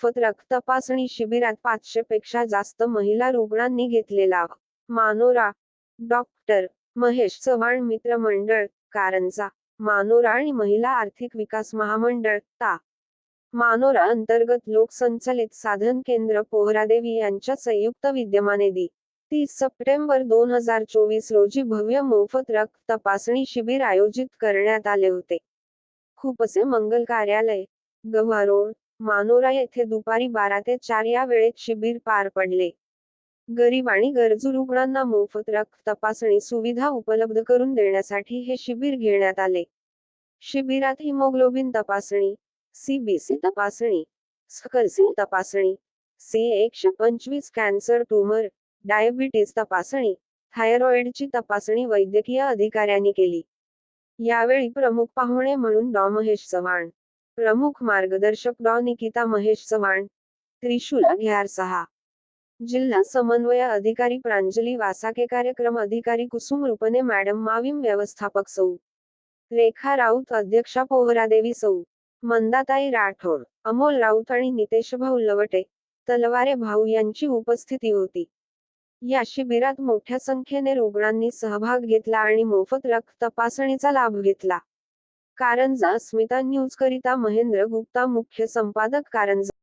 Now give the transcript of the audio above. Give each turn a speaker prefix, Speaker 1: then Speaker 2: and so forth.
Speaker 1: मोफत रक्त तपासणी शिबिरात 500 पेक्षा जास्त महिला रुग्णांनी घेतलेला मानोरा. डॉक्टर महेश चव्हाण मित्रमंडळ, कारंजा. मानोरा आणि महिला आर्थिक विकास महामंडळ, ता. मानोरा अंतर्गत लोकसंचलित साधन केंद्र पोहरादेवी यांच्या संयुक्त विद्यमाने दि. 30 सप्टेंबर 2024 रोजी भव्य मोफत रक्त तपासणी शिबिर आयोजित करण्यात आले होते. खूपसे मंगल कार्यालय, गव्हारोड, मानोरा येथे दुपारी 12 ते 4 या वेळेत शिबिर पार पडले. गरीब आणि गरजू रुग्णांना मोफत रक्त तपासणी सुविधा उपलब्ध करून देण्यासाठी हे शिबिर घेण्यात आले. शिबिरात हिमोग्लोबिन तपासणी, सीबीसी तपासणी, सिकलसेल तपासणी, C125 कॅन्सर ट्यूमर, डायबिटीज तपासणी, थायरॉइडची तपासणी वैद्यकीय अधिकाऱ्यांनी केली. यावेळी प्रमुख पाहुणे म्हणून डॉ. महेश चव्हाण, प्रमुख मार्गदर्शक डॉ. निकिता महेश चव्हाण, त्रिशूल घ्यार 6. जिल्हा समन्वय अधिकारी प्रांजली वासाके, कार्यक्रम अधिकारी कुसुम रुपने मॅडम, माविम व्यवस्थापक सौ. रेखा राऊत, अध्यक्षा पोहरादेवी सौ. मंदाताई राठोड, अमोल राऊत आणि नितेशभाऊ लवटे, तलवारे भाऊ यांची उपस्थिती होती. या शिबिरात मोठ्या संख्येने रुग्णांनी सहभाग घेतला आणि मोफत रक्त तपासणीचा लाभ घेतला. कारंजा अस्मिता न्यूज करिता महेंद्र गुप्ता, मुख्य संपादक, कारंजा.